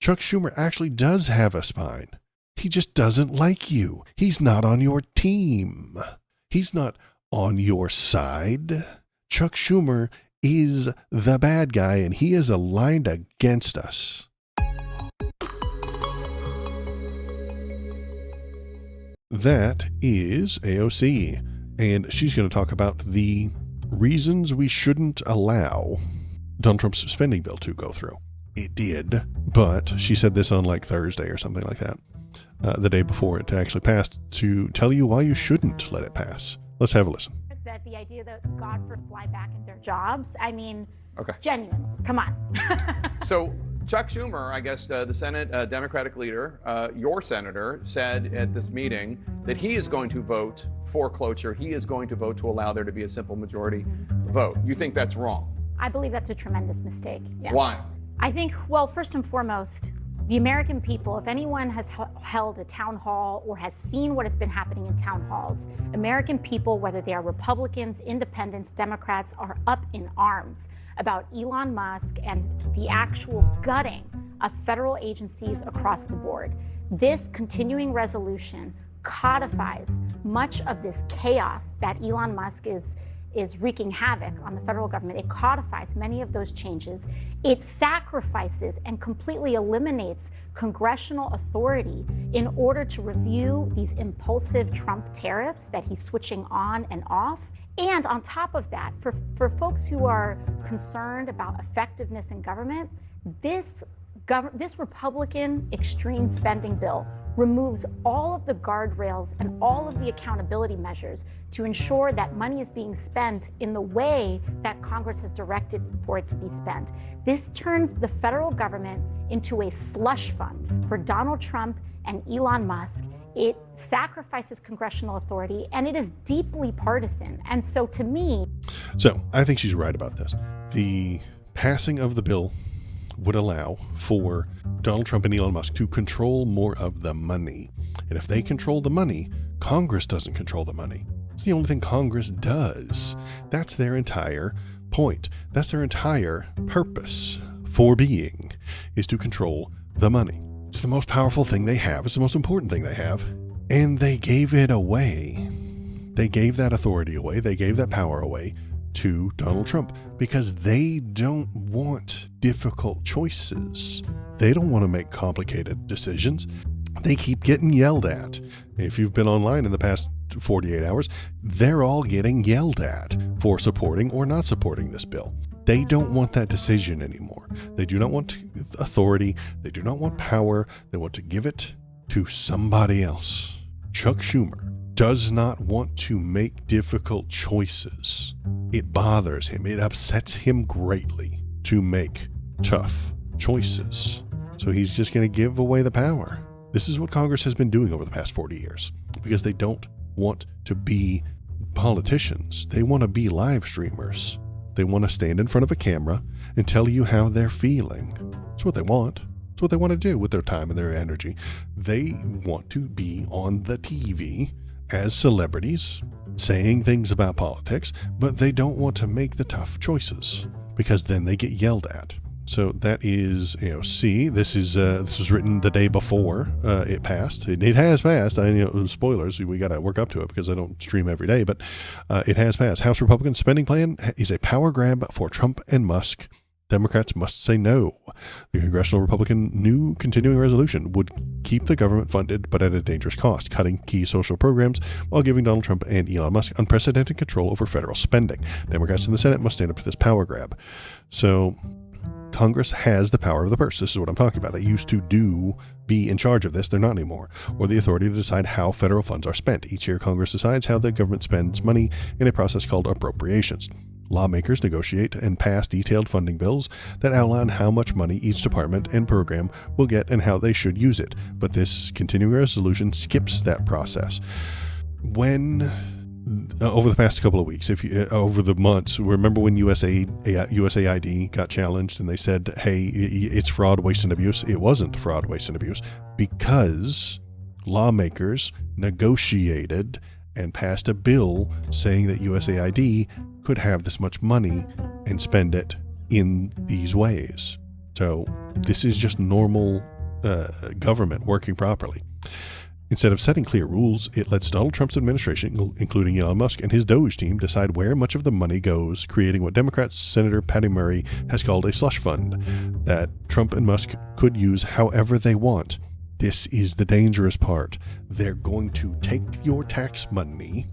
Chuck Schumer actually does have a spine. He just doesn't like you. He's not on your team. He's not on your side. Chuck Schumer is the bad guy, and he is aligned against us. That is AOC, and she's going to talk about the reasons we shouldn't allow Donald Trump's spending bill to go through. It did, but she said this on like Thursday or something like that, the day before it actually passed, to tell you why you shouldn't let it pass. Let's have a listen. That the idea that God for fly back in their jobs, I mean, okay. Genuine, come on. So Chuck Schumer, I guess the Senate Democratic leader, your senator, said at this meeting that he is going to vote for cloture. He is going to vote to allow there to be a simple majority vote. You think that's wrong? I believe that's a tremendous mistake. Yes. Why? I think, well, first and foremost, the American people, if anyone has held a town hall or has seen what has been happening in town halls, American people, whether they are Republicans, independents, Democrats, are up in arms about Elon Musk and the actual gutting of federal agencies across the board. This continuing resolution codifies much of this chaos that Elon Musk is wreaking havoc on the federal government. It codifies many of those changes. It sacrifices and completely eliminates congressional authority in order to review these impulsive Trump tariffs that he's switching on and off. And on top of that, for folks who are concerned about effectiveness in government, this Republican extreme spending bill removes all of the guardrails and all of the accountability measures to ensure that money is being spent in the way that Congress has directed for it to be spent. This turns the federal government into a slush fund for Donald Trump and Elon Musk. It sacrifices congressional authority, and it is deeply partisan. And so to me... So I think she's right about this. The passing of the bill would allow for Donald Trump and Elon Musk to control more of the money. And if they control the money, Congress doesn't control the money. It's the only thing Congress does. That's their entire point. That's their entire purpose for being, is to control the money. It's the most powerful thing they have. It's the most important thing they have. And they gave it away. They gave that authority away. They gave that power away to Donald Trump because they don't want difficult choices. They don't want to make complicated decisions. They keep getting yelled at. If you've been online in the past 48 hours, they're all getting yelled at for supporting or not supporting this bill. They don't want that decision anymore. They do not want authority. They do not want power. They want to give it to somebody else. Chuck Schumer does not want to make difficult choices. It bothers him. It upsets him greatly to make tough choices. So he's just going to give away the power. This is what Congress has been doing over the past 40 years because they don't want to be politicians. They want to be live streamers. They want to stand in front of a camera and tell you how they're feeling. That's what they want. That's what they want to do with their time and their energy. They want to be on the TV as celebrities, saying things about politics, but they don't want to make the tough choices because then they get yelled at. So that is AOC. This was written the day before it passed. It has passed. Spoilers. We got to work up to it because I don't stream every day, but it has passed. House Republican spending plan is a power grab for Trump and Musk. Democrats must say no. The Congressional Republican new continuing resolution would keep the government funded, but at a dangerous cost, cutting key social programs while giving Donald Trump and Elon Musk unprecedented control over federal spending. Democrats in the Senate must stand up to this power grab. So Congress has the power of the purse. This is what I'm talking about. They used to be in charge of this. They're not anymore. Or the authority to decide how federal funds are spent. Each year, Congress decides how the government spends money in a process called appropriations. Lawmakers negotiate and pass detailed funding bills that outline how much money each department and program will get and how they should use it. But this continuing resolution skips that process. When over the past couple of weeks, over the months, remember when USAID got challenged and they said, hey, it's fraud, waste, and abuse? It wasn't fraud, waste, and abuse because lawmakers negotiated and passed a bill saying that USAID could have this much money and spend it in these ways. So this is just normal government working properly. Instead of setting clear rules, it lets Donald Trump's administration, including Elon Musk and his Doge team, decide where much of the money goes, creating what Democrat Senator Patty Murray has called a slush fund that Trump and Musk could use however they want. This is the dangerous part. They're going to take your tax money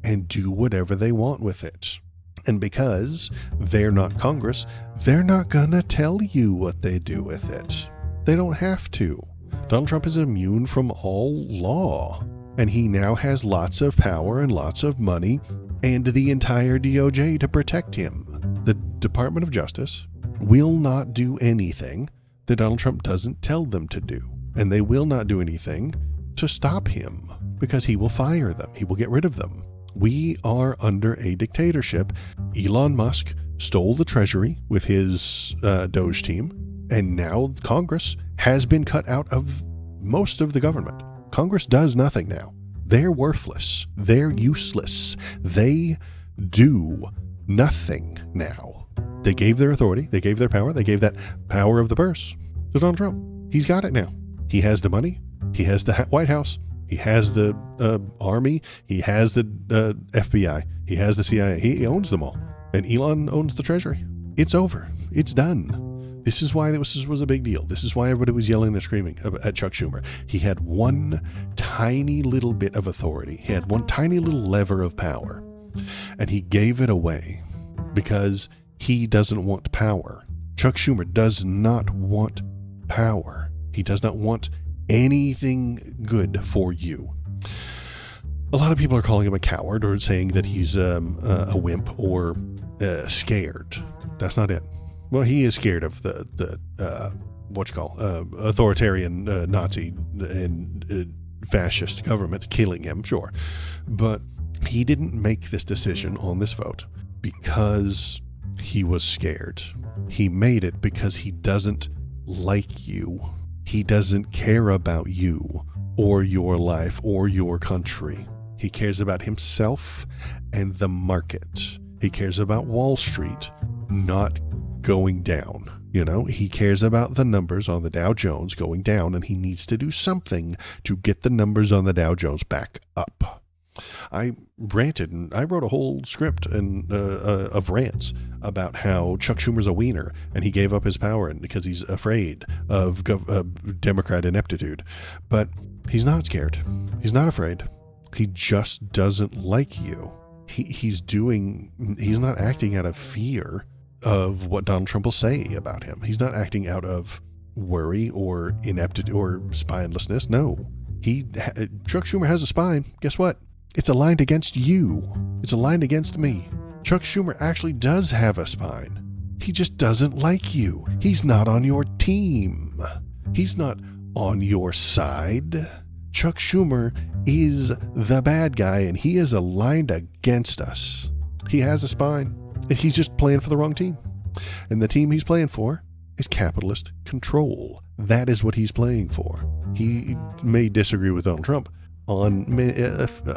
and do whatever they want with it. And because they're not Congress, they're not going to tell you what they do with it. They don't have to. Donald Trump is immune from all law, and he now has lots of power and lots of money and the entire DOJ to protect him. The Department of Justice will not do anything that Donald Trump doesn't tell them to do, and they will not do anything to stop him because he will fire them. He will get rid of them. We are under a dictatorship. Elon Musk stole the Treasury with his Doge team, and now Congress has been cut out of most of the government. Congress does nothing now. They're worthless. They're useless. They do nothing now. They gave their authority. They gave their power. They gave that power of the purse to Donald Trump. He's got it now. He has the money. He has the White House. He has the Army. He has the FBI. He has the CIA. He owns them all. And Elon owns the Treasury. It's over. It's done. This is why this was a big deal. This is why everybody was yelling and screaming at Chuck Schumer. He had one tiny little bit of authority. He had one tiny little lever of power. And he gave it away because he doesn't want power. Chuck Schumer does not want power. He does not want anything good for you. A lot of people are calling him a coward or saying that he's a wimp or scared. That's not it. Well, he is scared of the authoritarian Nazi and fascist government killing him, sure. But he didn't make this decision on this vote because he was scared. He made it because he doesn't like you. He doesn't care about you or your life or your country. He cares about himself and the market. He cares about Wall Street not going down. He cares about the numbers on the Dow Jones going down, and he needs to do something to get the numbers on the Dow Jones back up. I ranted, and I wrote a whole script of rants about how Chuck Schumer's a wiener, and he gave up his power because he's afraid of Democrat ineptitude. But he's not scared. He's not afraid. He just doesn't like you. He's not acting out of fear of what Donald Trump will say about him. He's not acting out of worry or ineptitude or spinelessness. No. Chuck Schumer has a spine. Guess what? It's aligned against you. It's aligned against me. Chuck Schumer actually does have a spine. He just doesn't like you. He's not on your team. He's not on your side. Chuck Schumer is the bad guy, and he is aligned against us. He has a spine. He's just playing for the wrong team. And the team he's playing for is capitalist control. That is what he's playing for. He may disagree with Donald Trump on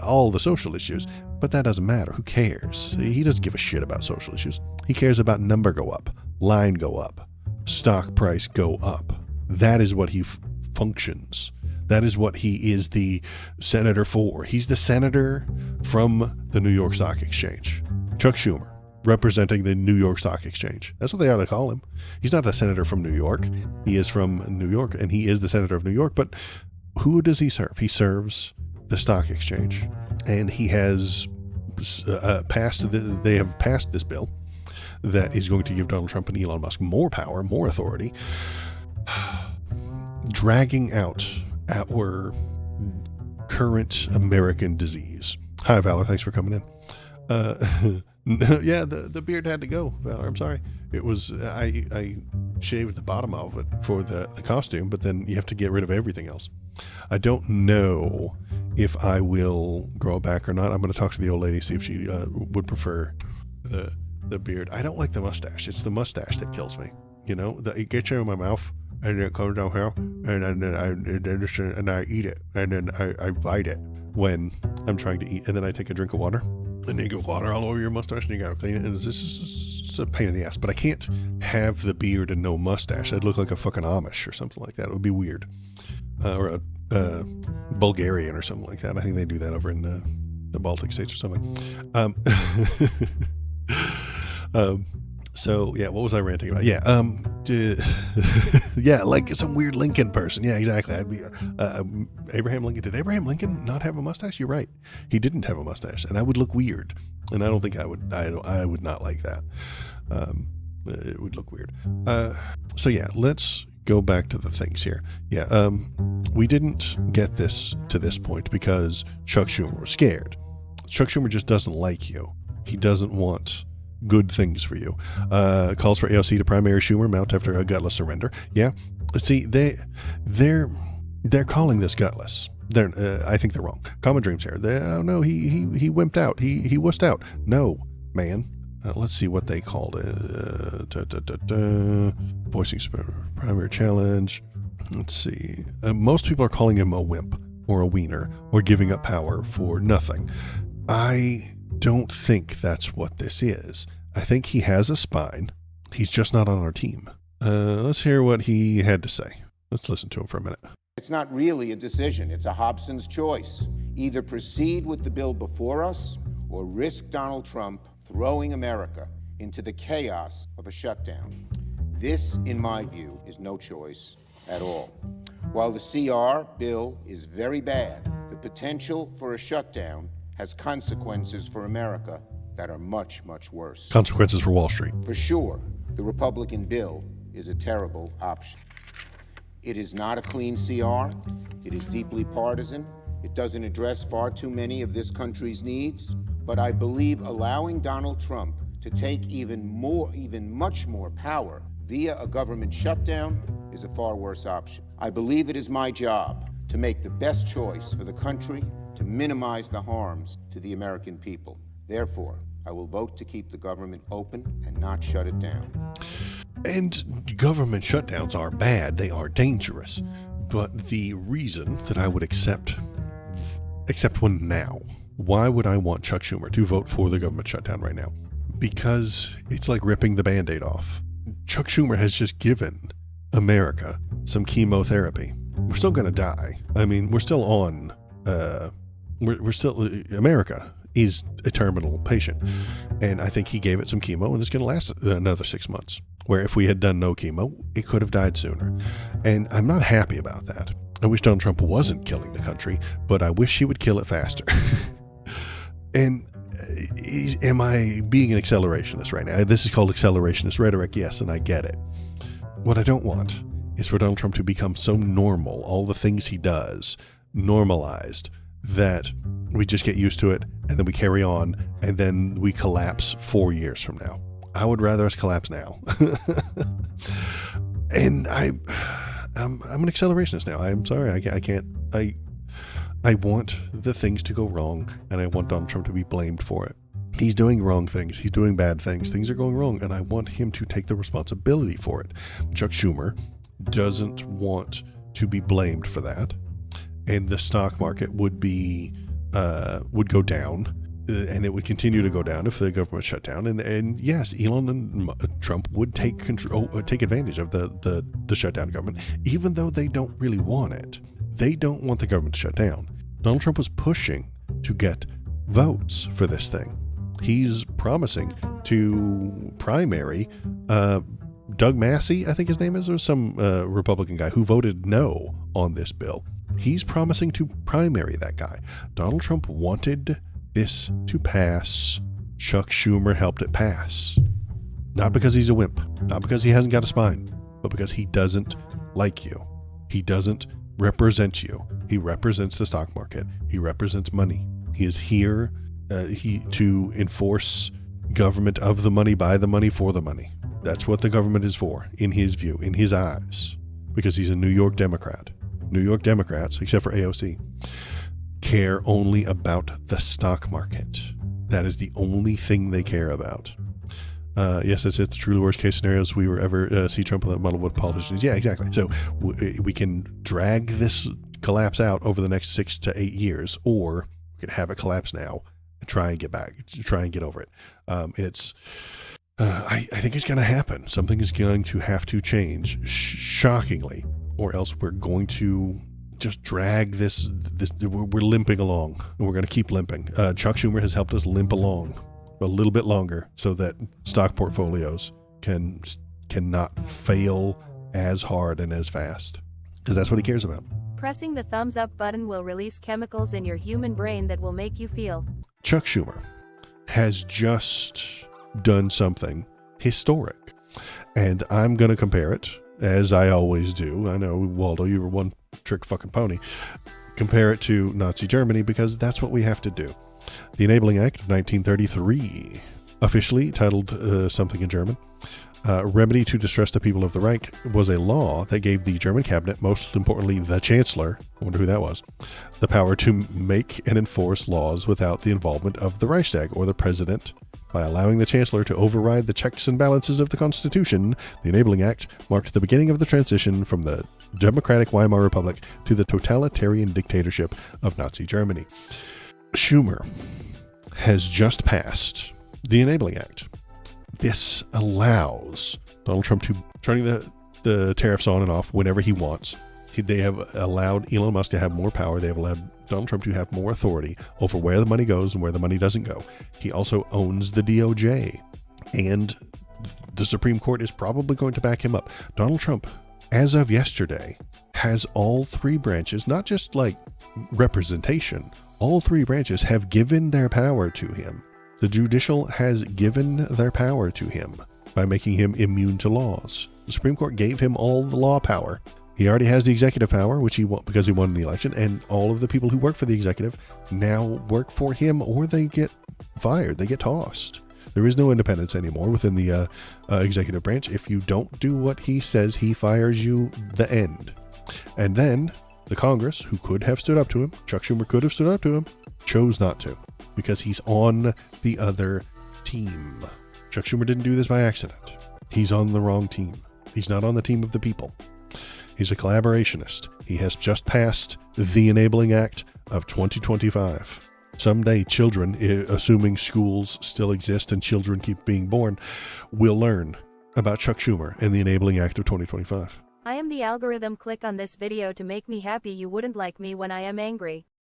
all the social issues, but that doesn't matter. Who cares? He doesn't give a shit about social issues. He cares about number go up, line go up, stock price go up. That is what he functions. That is what he is the senator for. He's the senator from the New York Stock Exchange. Chuck Schumer, representing the New York Stock Exchange. That's what they ought to call him. He's not a senator from New York. He is from New York, and he is the senator of New York. But who does he serve? He serves the stock exchange. And he has they have passed this bill that is going to give Donald Trump and Elon Musk more power, more authority, dragging out our current American disease. Hi, Valor. Thanks for coming in. Yeah, the beard had to go, Valor. I'm sorry. It was I shaved the bottom of it for the costume, but then you have to get rid of everything else. I don't know if I will grow it back or not. I'm going to talk to the old lady, see if she would prefer the beard. I don't like the mustache. It's the mustache that kills me. It gets in my mouth, and then it comes down here, and then I eat it, and then I bite it when I'm trying to eat, and then I take a drink of water. And you get water all over your mustache, and you gotta clean it. And it's just it's a pain in the ass, but I can't have the beard and no mustache. I'd look like a fucking Amish or something like that. It would be weird. Or a Bulgarian or something like that. I think they do that over in the Baltic states or something. So yeah, what was I ranting about? Yeah, yeah, like some weird Lincoln person. Yeah, exactly. I'd be Abraham Lincoln. Did Abraham Lincoln not have a mustache? You're right. He didn't have a mustache, and I would look weird. And I don't think I would. I would not like that. It would look weird. So yeah, let's go back to the things here. Yeah, we didn't get this to this point because Chuck Schumer was scared. Chuck Schumer just doesn't like you. He doesn't want good things for you. Calls for AOC to primary Schumer mount after a gutless surrender. Yeah, see, they're calling this gutless. I think they're wrong. Common Dreams here. Oh no, he wimped out. He wussed out. No, man. Let's see what they called it. Voicing primary challenge. Let's see. Most people are calling him a wimp or a wiener or giving up power for nothing. I don't think that's what this is. I think he has a spine. He's just not on our team. Let's hear what he had to say. Let's listen to him for a minute. It's not really a decision. It's a Hobson's choice. Either proceed with the bill before us or risk Donald Trump throwing America into the chaos of a shutdown. This, in my view, is no choice at all. While the CR bill is very bad, the potential for a shutdown has consequences for America that are much, much worse. Consequences for Wall Street. For sure, the Republican bill is a terrible option. It is not a clean CR. It is deeply partisan. It doesn't address far too many of this country's needs. But I believe allowing Donald Trump to take even much more power via a government shutdown is a far worse option. I believe it is my job to make the best choice for the country to minimize the harms to the American people. Therefore, I will vote to keep the government open and not shut it down. And government shutdowns are bad. They are dangerous. But the reason that I would accept one now, why would I want Chuck Schumer to vote for the government shutdown right now? Because it's like ripping the Band-Aid off. Chuck Schumer has just given America some chemotherapy. We're still going to die. I mean, we're still on, America is a terminal patient. And I think he gave it some chemo and it's going to last another 6 months. Where if we had done no chemo, it could have died sooner. And I'm not happy about that. I wish Donald Trump wasn't killing the country, but I wish he would kill it faster. And am I being an accelerationist right now? This is called accelerationist rhetoric, yes, and I get it. What I don't want is for Donald Trump to become so normal, all the things he does, normalized, that we just get used to it, and then we carry on, and then we collapse 4 years from now. I would rather us collapse now. And I'm an accelerationist now. I'm sorry, I can't. I want the things to go wrong, and I want Donald Trump to be blamed for it. He's doing wrong things. He's doing bad things. Things are going wrong, and I want him to take the responsibility for it. Chuck Schumer doesn't want to be blamed for that, and the stock market would go down, and it would continue to go down if the government shut down. And yes, Elon and Trump would take advantage of the shutdown government, even though they don't really want it. They don't want the government to shut down. Donald Trump was pushing to get votes for this thing. He's promising to primary Doug Massey, I think his name is, or some Republican guy who voted no on this bill. He's promising to primary that guy. Donald Trump wanted this to pass. Chuck Schumer helped it pass. Not because he's a wimp, not because he hasn't got a spine, but because he doesn't like you. He doesn't represent you. He represents the stock market. He represents money. He is here to enforce government of the money, by the money, for the money. That's what the government is for, in his view, in his eyes, because he's a New York Democrat. New York Democrats, except for AOC, care only about the stock market. That is the only thing they care about. Yes, that's it. The truly worst case scenarios we were ever see Trump with model with politicians. Yeah, exactly. So we can drag this collapse out over the next 6 to 8 years, or we can have it collapse now and try and get over it. I think it's going to happen. Something is going to have to change, shockingly, or else we're going to just drag this. We're limping along, and we're going to keep limping. Chuck Schumer has helped us limp along a little bit longer so that stock portfolios cannot fail as hard and as fast, because that's what he cares about. Pressing the thumbs up button will release chemicals in your human brain that will make you feel. Chuck Schumer has just done something historic, and I'm going to compare it, as I always do. I know, Waldo, you were one trick fucking pony. Compare it to Nazi Germany, because that's what we have to do. The Enabling Act of 1933, officially titled something in German, Remedy to Distress the People of the Reich, was a law that gave the German cabinet, most importantly the Chancellor, I wonder who that was, the power to make and enforce laws without the involvement of the Reichstag or the President. By allowing the Chancellor to override the checks and balances of the Constitution, the Enabling Act marked the beginning of the transition from the democratic Weimar Republic to the totalitarian dictatorship of Nazi Germany. Schumer has just passed the Enabling Act. This allows Donald Trump to turning the tariffs on and off whenever he wants. They have allowed Elon Musk to have more power. They have allowed Donald Trump to have more authority over where the money goes and where the money doesn't go. He also owns the DOJ, and the Supreme Court is probably going to back him up. Donald Trump, as of yesterday, has all three branches, not just like representation, all three branches have given their power to him. The judicial has given their power to him by making him immune to laws. The Supreme Court gave him all the law power. He already has the executive power, which he won because he won the election, and all of the people who work for the executive now work for him, or they get fired, they get tossed. There is no independence anymore within the executive branch. If you don't do what he says, he fires you. The end. And then the Congress, who could have stood up to him, Chuck Schumer could have stood up to him, chose not to, because he's on the other team. Chuck Schumer didn't do this by accident. He's on the wrong team. He's not on the team of the people. He's a collaborationist. He has just passed the Enabling Act of 2025. Someday children, assuming schools still exist and children keep being born, will learn about Chuck Schumer and the Enabling Act of 2025. I am the algorithm. Click on this video to make me happy. You wouldn't like me when I am angry.